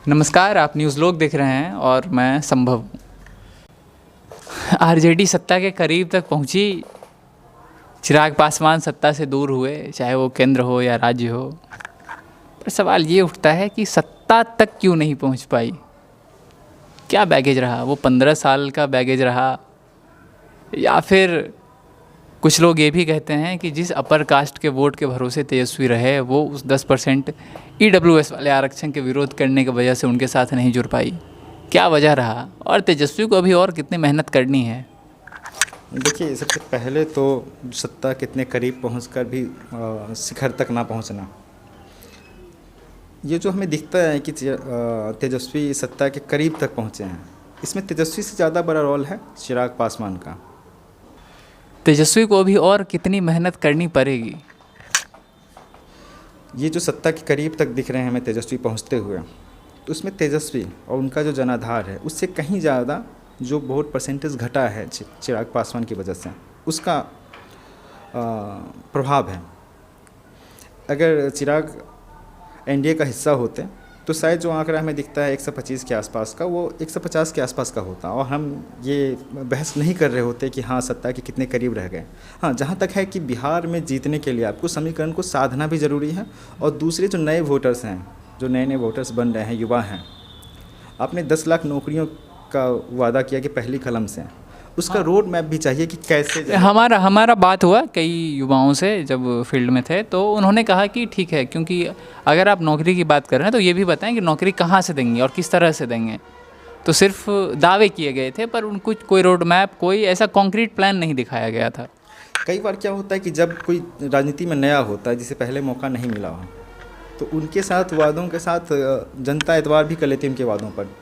नमस्कार, आप न्यूज़ लोग देख रहे हैं और मैं संभव हूँ। आरजेडी सत्ता के करीब तक पहुँची, चिराग पासवान सत्ता से दूर हुए, चाहे वो केंद्र हो या राज्य हो। पर सवाल ये उठता है कि सत्ता तक क्यों नहीं पहुँच पाई? क्या बैगेज रहा? वो 15 साल का बैगेज रहा, या फिर कुछ लोग ये भी कहते हैं कि जिस अपर कास्ट के वोट के भरोसे तेजस्वी रहे, वो उस 10% EWS वाले आरक्षण के विरोध करने की वजह से उनके साथ नहीं जुड़ पाई। क्या वजह रहा और तेजस्वी को अभी और कितनी मेहनत करनी है? देखिए, सबसे पहले तो सत्ता कितने करीब पहुंचकर भी शिखर तक ना पहुंचना, ये जो हमें दिखता है कि तेजस्वी सत्ता के करीब तक पहुंचे हैं, इसमें तेजस्वी से ज़्यादा बड़ा रोल है चिराग पासवान का। तेजस्वी को अभी और कितनी मेहनत करनी पड़ेगी? ये जो सत्ता के करीब तक दिख रहे हैं हमें तेजस्वी पहुंचते हुए, तो उसमें तेजस्वी और उनका जो जनाधार है उससे कहीं ज़्यादा जो वोट परसेंटेज घटा है चिराग पासवान की वजह से, उसका प्रभाव है। अगर चिराग एनडीए का हिस्सा होते तो शायद जो आंकड़ा हमें दिखता है 125 के आसपास का, वो 150 के आसपास का होता और हम ये बहस नहीं कर रहे होते कि हाँ सत्ता के कितने करीब रह गए। हाँ, जहाँ तक है कि बिहार में जीतने के लिए आपको समीकरण को साधना भी ज़रूरी है, और दूसरे जो नए वोटर्स हैं, जो नए नए वोटर्स बन रहे हैं, युवा हैं, आपने 10 लाख नौकरियों का वादा किया कि पहली कलम से, उसका रोड मैप भी चाहिए कि कैसे। हमारा बात हुआ कई युवाओं से जब फील्ड में थे, तो उन्होंने कहा कि ठीक है, क्योंकि अगर आप नौकरी की बात कर रहे हैं तो ये भी बताएं कि नौकरी कहाँ से देंगे और किस तरह से देंगे। तो सिर्फ दावे किए गए थे, पर उनको कोई रोड मैप, कोई ऐसा कॉन्क्रीट प्लान नहीं दिखाया गया था। कई बार क्या होता है कि जब कोई राजनीति में नया होता है, जिसे पहले मौका नहीं मिला हो, तो उनके साथ वादों के साथ जनता एतबार भी कर लेती है उनके वादों पर।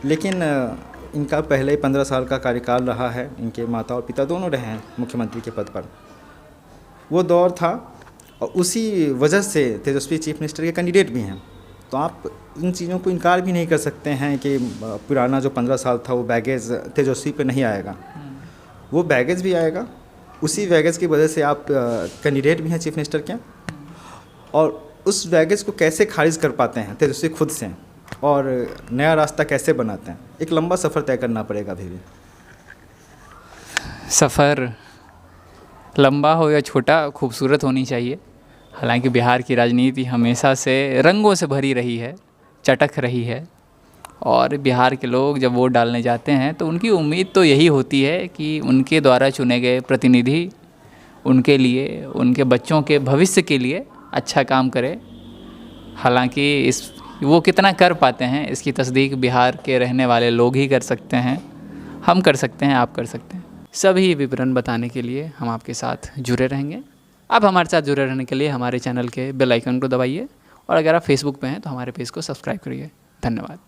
लेकिन इनका पहले 15 साल का कार्यकाल रहा है, इनके माता और पिता दोनों रहे हैं मुख्यमंत्री के पद पर, वो दौर था, और उसी वजह से तेजस्वी चीफ मिनिस्टर के कैंडिडेट भी हैं। तो आप इन चीज़ों को इनकार भी नहीं कर सकते हैं कि पुराना जो 15 साल था वो बैगेज तेजस्वी पे नहीं आएगा, वो बैगेज भी आएगा। उसी बैगेज की वजह से आप कैंडिडेट भी हैं चीफ मिनिस्टर के, और उस बैगेज को कैसे खारिज कर पाते हैं तेजस्वी खुद से, और नया रास्ता कैसे बनाते हैं, एक लंबा सफ़र तय करना पड़ेगा। अभी भी सफ़र लंबा हो या छोटा, खूबसूरत होनी चाहिए। हालांकि बिहार की राजनीति हमेशा से रंगों से भरी रही है, चटक रही है, और बिहार के लोग जब वोट डालने जाते हैं तो उनकी उम्मीद तो यही होती है कि उनके द्वारा चुने गए प्रतिनिधि उनके लिए, उनके बच्चों के भविष्य के लिए अच्छा काम करे। हालांकि वो कितना कर पाते हैं, इसकी तस्दीक बिहार के रहने वाले लोग ही कर सकते हैं। हम कर सकते हैं, आप कर सकते हैं। सभी विवरण बताने के लिए हम आपके साथ जुड़े रहेंगे। आप हमारे साथ जुड़े रहने के लिए हमारे चैनल के बेल आइकन को दबाइए, और अगर आप फेसबुक पे हैं तो हमारे पेज को सब्सक्राइब करिए। धन्यवाद।